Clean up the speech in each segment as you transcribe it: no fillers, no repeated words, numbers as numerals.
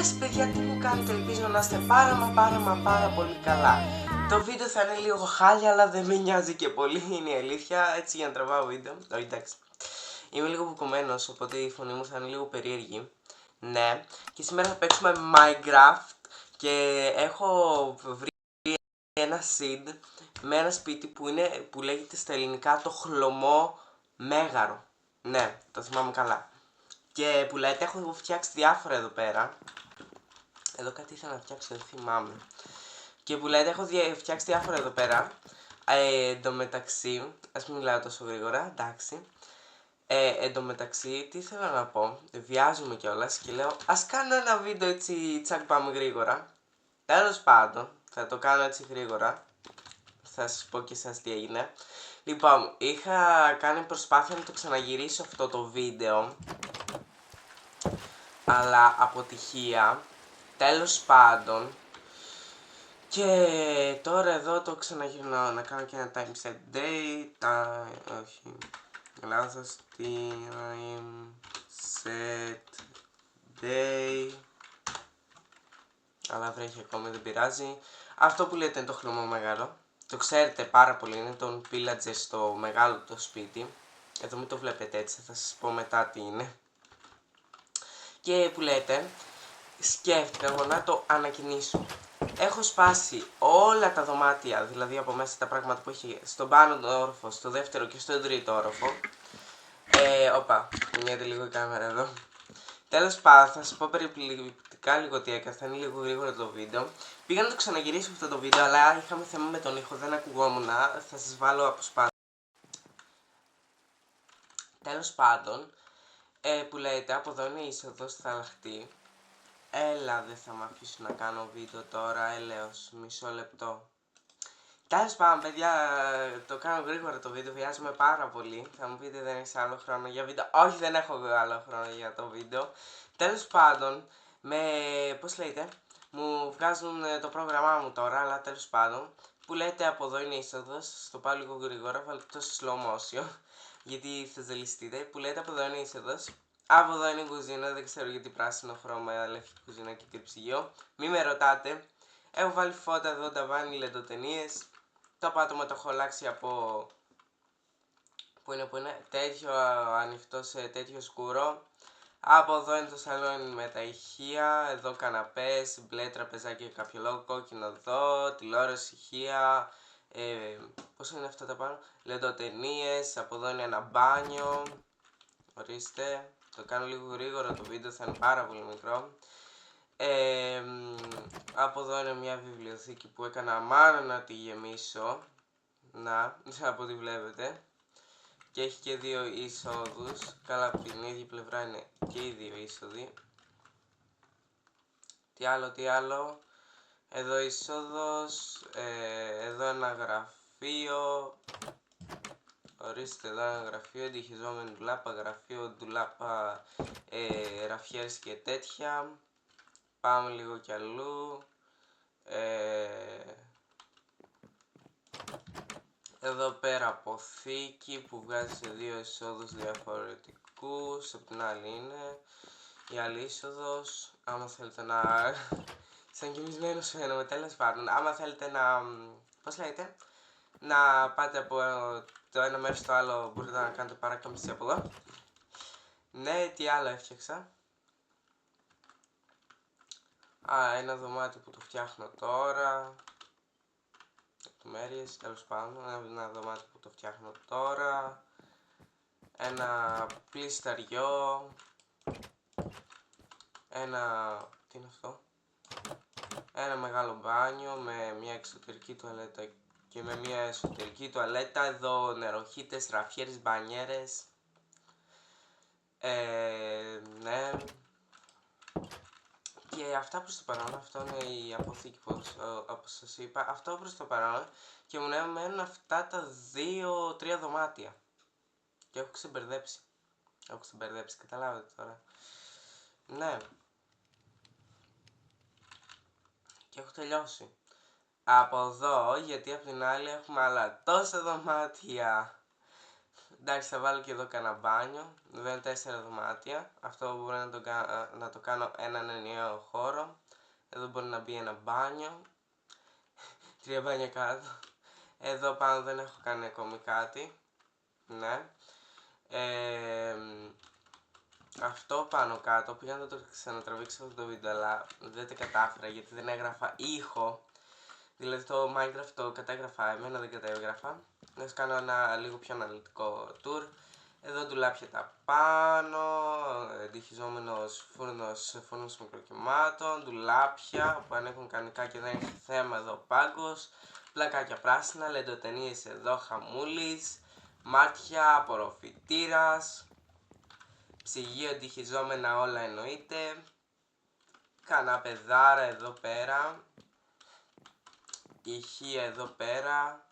Guys, παιδιά, τι μου κάνετε, ελπίζω να είστε πάρα πολύ καλά. Το βίντεο θα είναι λίγο χάλια, αλλά δεν με νοιάζει και πολύ, είναι η αλήθεια, έτσι για να τραβάω βίντεο. Όχι, εντάξει. Είμαι λίγο βουκωμένος, οπότε η φωνή μου θα είναι λίγο περίεργη. Ναι, και σήμερα θα παίξουμε Minecraft και έχω βρει ένα seed με ένα σπίτι που λέγεται στα ελληνικά το χλωμό Μέγαρο. Ναι, το θυμάμαι καλά. Και που λέτε, έχω φτιάξει διάφορα εδώ πέρα. Εδώ κάτι ήθελα να φτιάξω, δεν θυμάμαι. Και που λέτε, έχω φτιάξει διάφορα εδώ πέρα. Εν τω μεταξύ, ας μην μιλάω τόσο γρήγορα, εντάξει. Εν τω μεταξύ, τι ήθελα να πω, βιάζομαι κιόλας και λέω ας κάνω ένα βίντεο έτσι τσακ πάμε γρήγορα. Τέλος πάντων, θα το κάνω έτσι γρήγορα. Θα σας πω και εσάς τι έγινε. Λοιπόν, είχα κάνει προσπάθεια να το ξαναγυρίσω αυτό το βίντεο, αλλά αποτυχία. Τέλος πάντων. Και τώρα εδώ το ξαναγυρνάω να κάνω και ένα time set day. Όχι. Λάθος. Time set day. Αλλά βρέχει ακόμη, δεν πειράζει. Αυτό που λέτε είναι το χλωμό μεγάλο. Το ξέρετε πάρα πολύ, είναι τον pillager στο μεγάλο το σπίτι. Εδώ μην το βλέπετε έτσι, θα σας πω μετά τι είναι. Και που λέτε, σκέφτηκα εγώ να το ανακοινήσω. Έχω σπάσει όλα τα δωμάτια, δηλαδή από μέσα τα πράγματα που έχει στον πάνω όροφο, στο δεύτερο και στο τρίτο όροφο. Όπα, μοιάζει λίγο η κάμερα εδώ. Τέλος πάντων, θα σας πω περιπληκτικά λίγο τι έκανα, θα είναι λίγο γρήγορο το βίντεο. Πήγα να το ξαναγυρίσω αυτό το βίντεο, αλλά είχαμε θέμα με τον ήχο, δεν ακουγόμουν, θα σας βάλω αποσπάσματα. Τέλος πάντων, που λέτε, από εδώ είναι η είσοδος, θα αλλάχτεί. Έλα, δεν θα με αφήσουν να κάνω βίντεο τώρα, έλεος, μισό λεπτό. Τέλος πάντων, παιδιά, το κάνω γρήγορα το βίντεο, βιάζομαι πάρα πολύ. Θα μου πείτε δεν έχεις άλλο χρόνο για βίντεο. Όχι, δεν έχω άλλο χρόνο για το βίντεο. Τέλος πάντων, πώς λέτε, μου βγάζουν το πρόγραμμά μου τώρα, αλλά τέλος πάντων. Που λέτε από εδώ είναι η είσοδος, στο πάω λίγο γρήγορα, βάλω το slow motion, γιατί θα ζελιστείτε. Που λέτε από εδώ είναι η είσοδος. Από εδώ είναι η κουζίνα, δεν ξέρω γιατί πράσινο χρώμα, αλλά έχει κουζίνα και ψυγείο. Μη με ρωτάτε. Έχω βάλει φώτα εδώ, ταβάνι, λεντοτενίες. Το πάτωμα το έχω αλλάξει από που είναι τέτοιο ανοιχτό σε τέτοιο σκούρο. Από εδώ είναι το σαλόνι με τα ηχεία, εδώ καναπές, μπλε τραπεζάκι για κάποιο λόγο, κόκκινο εδώ, τηλεόραση, ηχεία, πώς είναι αυτά τα πάνω, λεντοτενίες, από εδώ είναι ένα μπάνιο, ορίστε, το κάνω λίγο γρήγορα το βίντεο, θα είναι πάρα πολύ μικρό. Από εδώ είναι μια βιβλιοθήκη που έκανα μάνα να τη γεμίσω. Να, από ό,τι βλέπετε. Και έχει και δύο είσοδους. Καλά, από την ίδια πλευρά είναι και οι δύο είσοδοι. Τι άλλο. Εδώ είσοδος. Εδώ ένα γραφείο. Ορίστε, εδώ ένα γραφείο. Εντυχιζόμενη ντουλάπα, γραφείο, ντουλάπα, ραφιέρες και τέτοια. Πάμε λίγο κι αλλού. Εδώ πέρα αποθήκη που βγάζει σε δύο εισόδους διαφορετικούς, από την άλλη είναι η άλλη είσοδος. Άμα θέλετε να... σαν γεμισμένος φαίνομαι, τέλος πάντων. Άμα θέλετε να... πώς λέγεται? Να πάτε από το ένα μέρος στο άλλο, μπορείτε να κάνετε παράκαμψη από εδώ. Ναι, τι άλλο έφτιαξα? Ένα δωμάτιο που το φτιάχνω τώρα. Λεπτομέρειες, τέλος πάντων, ένα δωμάτιο που το φτιάχνω τώρα. Ένα πλυσταριό. Τι είναι αυτό? Ένα μεγάλο μπάνιο με μια εξωτερική τουαλέτα και με μια εσωτερική τουαλέτα. Εδώ νεροχύτες, ραφιέρες, μπανιέρες. Ναι. Και αυτά προς το παρόν, αυτό είναι η αποθήκη όπως σας είπα, αυτό προς το παρόν και μου μένουν αυτά τα 2-3 δωμάτια και έχω ξεμπερδέψει, καταλάβετε τώρα, ναι, και έχω τελειώσει. Από εδώ, γιατί από την άλλη έχουμε άλλα τόσα δωμάτια, Εντάξει, θα βάλω και εδώ κανένα μπάνιο. Δεν είναι 4 δωμάτια. Αυτό μπορεί να το κάνω έναν ενιαίο χώρο. Εδώ μπορεί να μπει ένα μπάνιο. 3 μπάνια κάτω. Εδώ πάνω δεν έχω κάνει ακόμη κάτι. Ναι. Αυτό πάνω κάτω πήγα να το ξανατραβήξω αυτό το βίντεο, αλλά δεν τα κατάφερα γιατί δεν έγραφα ήχο. Δηλαδή το Minecraft το κατάγραφα, εμένα δεν κατάγραφα. Να σας κάνω ένα λίγο πιο αναλυτικό tour. Εδώ ντουλάπια τα πάνω, εντυχιζόμενος φούρνος μικροκυμάτων, ντουλάπια που ανέχουν κανονικά και δεν έχει θέμα εδώ πάγκος, πλακάκια πράσινα, λεντοτενίες εδώ, χαμούλης, μάτια, απορροφητήρας, ψυγείο εντυχιζόμενα όλα εννοείται, καναπεδάρα εδώ πέρα, ηχεία εδώ πέρα,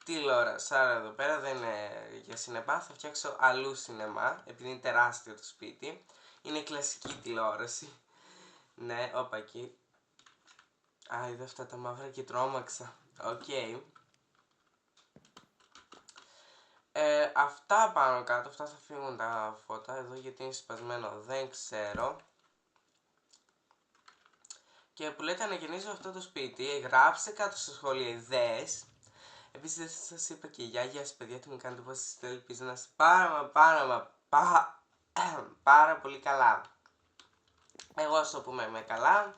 τηλεορασάρα εδώ πέρα, δεν είναι για σινεμά, θα φτιάξω αλλού σινεμά, επειδή είναι τεράστιο το σπίτι. Είναι κλασική τηλεόραση. Ναι, όπα εκεί. Α, είδα αυτά τα μαύρα και τρόμαξα. Οκ. Αυτά πάνω κάτω, αυτά θα φύγουν τα φώτα. Εδώ γιατί είναι σπασμένο δεν ξέρω. Και που λέτε να γεννήσω αυτό το σπίτι, γράψτε κάτω στα σχόλια ιδέες. Επίσης δεν σας είπα και γεια σας παιδιά, τι μου κάνετε, πώς είστε, ελπίζω να είστε πάρα πολύ καλά. Εγώ στο πούμε είμαι καλά.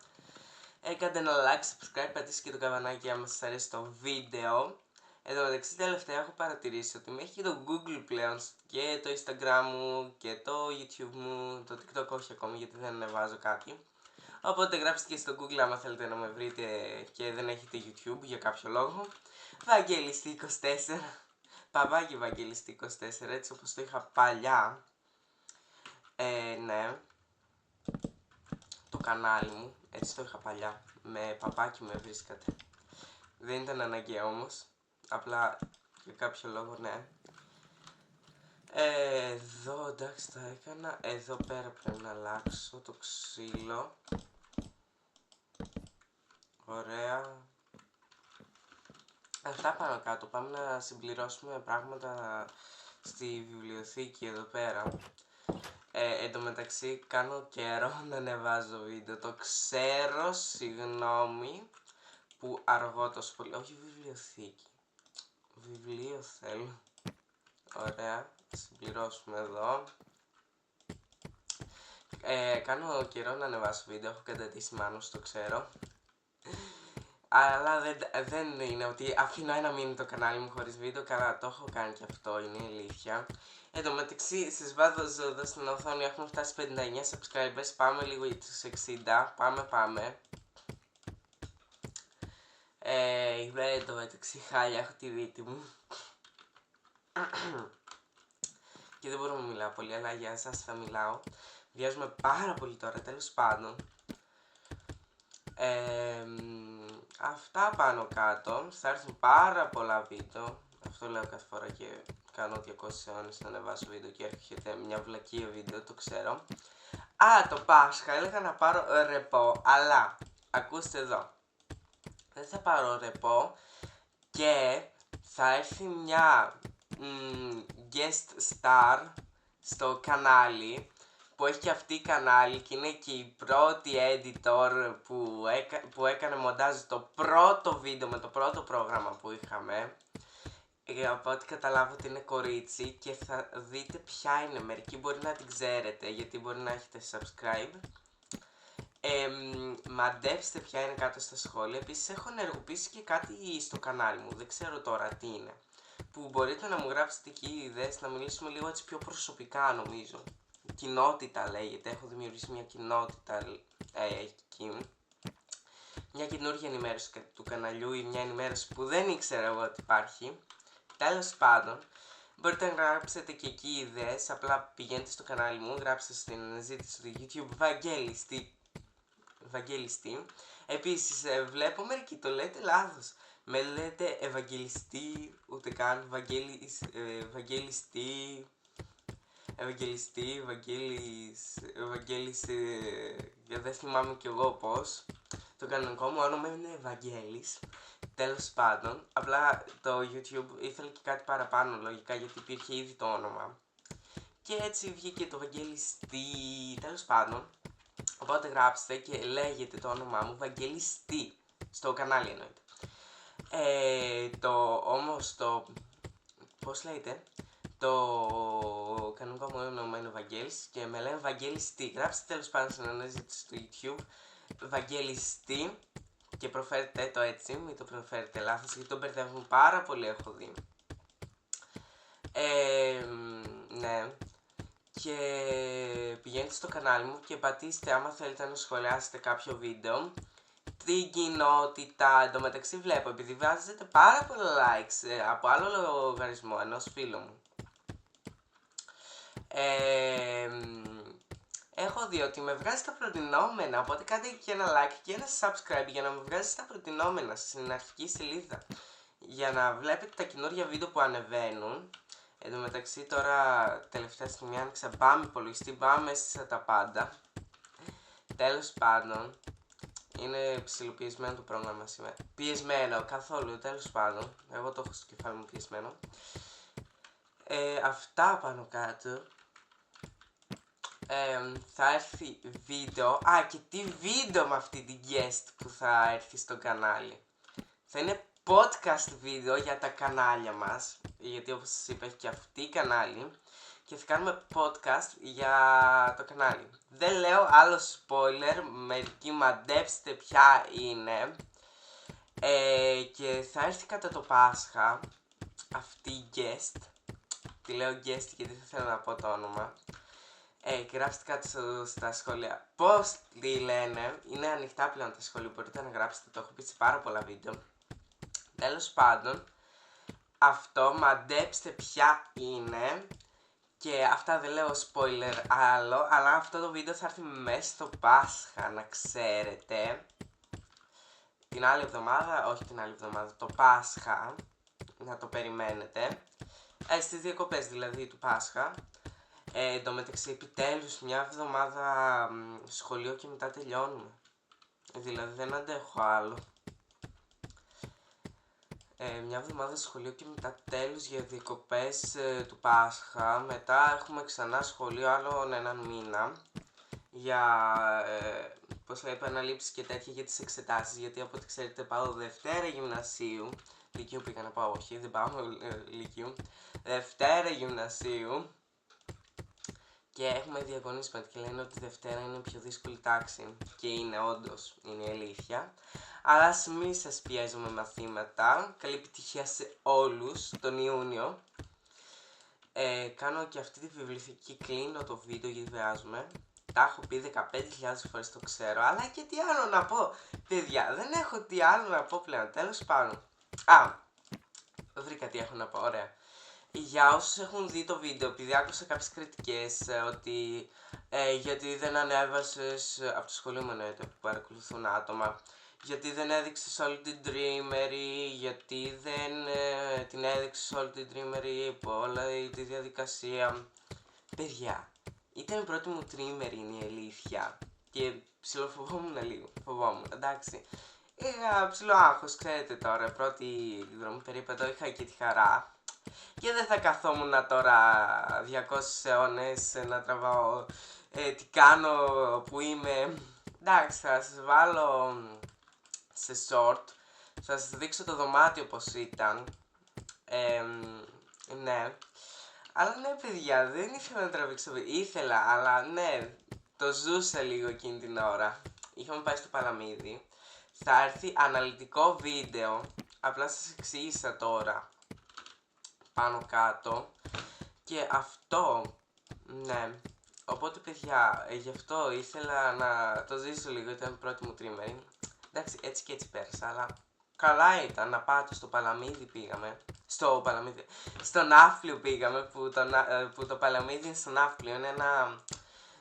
Κάντε ένα like, subscribe, πατήστε και το καμπανάκι αν σας αρέσει το βίντεο. Εδώ μεταξύ τελευταία έχω παρατηρήσει ότι με έχει και το Google πλέον και το Instagram μου και το YouTube μου, το TikTok όχι ακόμη γιατί δεν ανεβάζω κάτι. Οπότε γράψτε και στο Google άμα θέλετε να με βρείτε και δεν έχετε YouTube για κάποιο λόγο. Βαγγελιστή 24. Παπάκι Βαγγελιστή 24, έτσι όπως το είχα παλιά. Ναι. Το κανάλι μου, έτσι το είχα παλιά. Με παπάκι με βρίσκατε. Δεν ήταν αναγκαίο όμως. Απλά για κάποιο λόγο, ναι. Εδώ εντάξει τα έκανα. Εδώ πέρα πρέπει να αλλάξω το ξύλο. Ωραία. Αυτά πάνω κάτω. Πάμε να συμπληρώσουμε πράγματα στη βιβλιοθήκη εδώ πέρα. Εν τω μεταξύ κάνω καιρό να ανεβάζω βίντεο. Το ξέρω, συγγνώμη που αργώ τόσο πολύ. Όχι βιβλιοθήκη. Βιβλίο θέλω. Ωραία. Συμπληρώσουμε εδώ. Κάνω καιρό να ανεβάσω βίντεο. Έχω κατατήσει μάλλον, το ξέρω. Αλλά δεν είναι ότι αφήνω ένα μήνυμα το κανάλι μου χωρίς βίντεο. Καλά, το έχω κάνει και αυτό, είναι η αλήθεια. Εν τω μεταξύ, σας βάζω εδώ στην οθόνη, έχουμε φτάσει 59 subscribers. Πάμε λίγο για τους 60. Πάμε. Εν τω μεταξύ, χάλια, έχω τη ρίτη μου. Και δεν μπορώ να μιλάω πολύ, αλλά για εσάς θα μιλάω. Βιάζομαι πάρα πολύ τώρα, τέλος πάντων. Αυτά πάνω κάτω. Θα έρθουν πάρα πολλά βίντεο. Αυτό λέω κάθε φορά και κάνω 200 αιώνες να ανεβάσω βίντεο και έρχεται μια βλακία βίντεο, το ξέρω. Α, το Πάσχα έλεγα να πάρω ρεπό, αλλά ακούστε εδώ. Δεν θα πάρω ρεπό και θα έρθει μια guest star στο κανάλι που έχει και αυτή κανάλι και είναι και η πρώτη editor που έκανε μοντάζ το πρώτο βίντεο με το πρώτο πρόγραμμα που είχαμε. Από ό,τι καταλάβω ότι είναι κορίτσι και θα δείτε ποια είναι. Μερικοί μπορεί να την ξέρετε γιατί μπορεί να έχετε subscribe. Μαντέψτε ποια είναι κάτω στα σχόλια. Επίσης έχω ενεργοποιήσει και κάτι στο κανάλι μου, δεν ξέρω τώρα τι είναι. Που μπορείτε να μου γράψετε εκεί ιδέες, να μιλήσουμε λίγο έτσι πιο προσωπικά νομίζω. Κοινότητα λέγεται, έχω δημιουργήσει μια κοινότητα εκεί. Μια καινούργια ενημέρωση του καναλιού ή μια ενημέρωση που δεν ήξερα εγώ ότι υπάρχει. Τέλος πάντων, μπορείτε να γράψετε και εκεί ιδέες, απλά πηγαίνετε στο κανάλι μου, γράψτε στην αναζήτηση του YouTube Βαγγελιστή. Επίσης βλέπω μερικοί το λέτε λάθος. Με λέτε Ευαγγελιστή, ούτε καν Ευαγγέλης, δεν θυμάμαι κι εγώ πώς. Το κανονικό μου όνομα είναι Ευαγγέλης. Τέλος πάντων, απλά το YouTube ήθελε και κάτι παραπάνω λογικά, γιατί υπήρχε ήδη το όνομα. Και έτσι βγήκε το Βαγγελιστή, τέλος πάντων. Οπότε γράψτε και λέγεται το όνομά μου Βαγγελιστή, στο κανάλι εννοείται. Όμως πώς λέγεται, το κανονικό μου όνομα είναι ο Βαγγέλης και με λένε Βαγγελιστή. Γράψτε τέλος πάντων στην αναζήτηση στο YouTube Βαγγελιστή και προφέρετε το έτσι, μην το προφέρετε λάθος, γιατί τον μπερδεύουν πάρα πολύ, έχω δει. Ναι. Και πηγαίνετε στο κανάλι μου και πατήστε, άμα θέλετε να σχολιάσετε κάποιο βίντεο, την κοινότητα. Εν τω μεταξύ βλέπω, επειδή βάζετε πάρα πολλά likes από άλλο λογαριασμό ενός φίλου μου, έχω δει ότι με βγάζει στα προτινόμενα, οπότε κάντε και ένα like και ένα subscribe για να με βγάζει στα προτινόμενα στην αρχική σελίδα, για να βλέπετε τα καινούργια βίντεο που ανεβαίνουν. Εν τω μεταξύ τώρα τελευταία στιγμή άνοιξα μπαμ υπολογιστή, μπαμ έστησα τα πάντα. Τέλος πάντων, είναι ψιλοπιεσμένο το πρόγραμμα σήμερα. Πιεσμένο καθόλου, τέλος πάντων, εγώ το έχω στο κεφάλι μου πιεσμένο. Αυτά πάνω κάτω. Θα έρθει βίντεο, και τι βίντεο με αυτή την guest που θα έρθει στο κανάλι. Θα είναι podcast βίντεο για τα κανάλια μας, γιατί όπως σας είπα έχει και αυτή κανάλι και θα κάνουμε podcast για το κανάλι. Δεν λέω άλλο spoiler, μερικοί μαντέψτε ποια είναι, και θα έρθει κατά το Πάσχα αυτή η guest. Τη λέω guest γιατί δεν θέλω να πω το όνομα. Γράψτε κάτω στα σχόλια πώς τη λένε, είναι ανοιχτά πλέον τα σχόλια, μπορείτε να γράψετε, το έχω πει σε πάρα πολλά βίντεο. Τέλος πάντων, αυτό μαντέψτε ποια είναι και αυτά δεν λέω spoiler άλλο, αλλά αυτό το βίντεο θα έρθει μέσα στο Πάσχα, να ξέρετε. Την άλλη εβδομάδα, όχι την άλλη εβδομάδα, το Πάσχα, να το περιμένετε. Στις διακοπές δηλαδή του Πάσχα. Εν τω μεταξύ επιτέλους μια εβδομάδα σχολείο και μετά τελειώνουμε. Δηλαδή δεν αντέχω άλλο. Μια εβδομάδα σχολείο και μετά τέλος για διακοπές του Πάσχα. Μετά έχουμε ξανά σχολείο άλλον έναν μήνα για πώς θα επαναλήψεις και τέτοια για τις εξετάσεις. Γιατί από ό,τι ξέρετε πάω Δευτέρα Γυμνασίου. Λυκείου πήγα να πάω, όχι δεν πάω Λυκείου. Δευτέρα Γυμνασίου. Και έχουμε διαγωνίσματα και λένε ότι η Δευτέρα είναι η πιο δύσκολη τάξη. Και είναι όντως, είναι η αλήθεια. Αλλά ας μην σας πιέζω με μαθήματα. Καλή επιτυχία σε όλους τον Ιούνιο. Κάνω και αυτή τη βιβλιοθήκη, κλείνω το βίντεο γιατί βιάζομαι. Τα έχω πει 15.000 φορές, το ξέρω. Αλλά και τι άλλο να πω, παιδιά, δεν έχω τι άλλο να πω πλέον. Τέλος πάντων. Βρήκα τι έχω να πω, ωραία. Για όσους έχουν δει το βίντεο, επειδή άκουσα κάποιες κριτικές ότι γιατί δεν ανέβασες, από το σχολείο μου εννοείται που παρακολουθούν άτομα, γιατί δεν έδειξες όλη την Dreamery, γιατί δεν την έδειξες όλη την Dreamery από όλη τη διαδικασία. Παιδιά, ήταν η πρώτη μου Dreamery, είναι η αλήθεια, και ψιλοφοβόμουν λίγο, εντάξει. Είχα ψηλό άγχος, ξέρετε τώρα, πρώτη δρομή περίπατο, είχα και τη χαρά. Και δεν θα καθόμουν τώρα 200 αιώνες να τραβάω τι κάνω, που είμαι. Εντάξει, θα σας βάλω σε short, θα σας δείξω το δωμάτιο πως ήταν. Ναι. Αλλά ναι παιδιά, δεν ήθελα να τραβήξω, ήθελα, αλλά ναι, το ζούσα λίγο εκείνη την ώρα. Είχαμε πάει στο Παλαμίδι. Θα έρθει αναλυτικό βίντεο, απλά σας εξήγησα τώρα πάνω κάτω και αυτό, ναι. Οπότε παιδιά, γι' αυτό ήθελα να το ζήσω λίγο, ήταν η πρώτη μου τρίμερη. Εντάξει, έτσι και έτσι πέρασα, αλλά καλά ήταν να πάτε στο Παλαμίδι, πήγαμε. Στο Ναύπλιο πήγαμε, που το Παλαμίδι είναι στο Ναύπλιο, είναι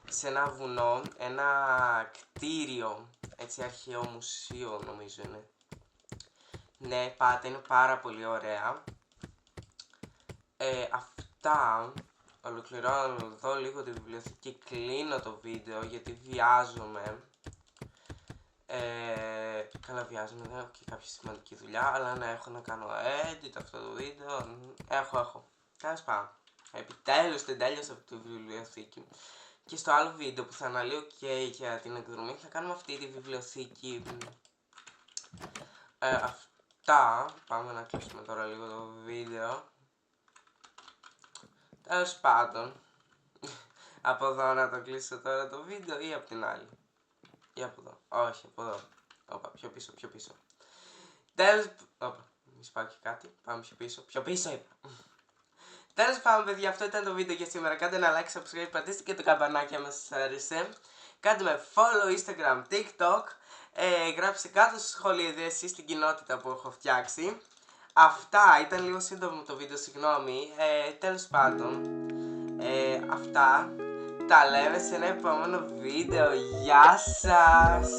σε ένα βουνό, ένα κτίριο, έτσι αρχαίο μουσείο νομίζω είναι. Ναι, πάτε, είναι πάρα πολύ ωραία. Αυτά, ολοκληρώνω εδώ λίγο τη βιβλιοθήκη και κλείνω το βίντεο γιατί βιάζομαι. Καλά, βιάζομαι, δεν έχω και κάποια σημαντική δουλειά, αλλά ναι, έχω να κάνω edit αυτό το βίντεο. Έχω. Τέλος πάντων. Επιτέλους δεν τέλειωσα από τη βιβλιοθήκη. Και στο άλλο βίντεο που θα αναλύω και για την εκδρομή θα κάνουμε αυτή τη βιβλιοθήκη. Αυτά. Πάμε να κλείσουμε τώρα λίγο το βίντεο. Τέλος πάντων. Από εδώ να το κλείσω τώρα το βίντεο ή από την άλλη. Ή από εδώ. Όχι, από εδώ. Όπα, πιο πίσω. Τέλος... Όπα, μη σπάω και κάτι. Πάμε πιο πίσω είπα. Τέλος πάντων, παιδιά, αυτό ήταν το βίντεο για σήμερα. Κάντε ένα like, subscribe, πατήστε και το καμπανάκι αν σας άρεσε. Κάντε με follow Instagram, TikTok. Γράψτε κάτω στο σχόλιο ιδέες εσείς στην κοινότητα που έχω φτιάξει. Αυτά, ήταν λίγο σύντομο το βίντεο, συγγνώμη. Τέλος πάντων, αυτά τα λέμε σε ένα επόμενο βίντεο. Γεια σας!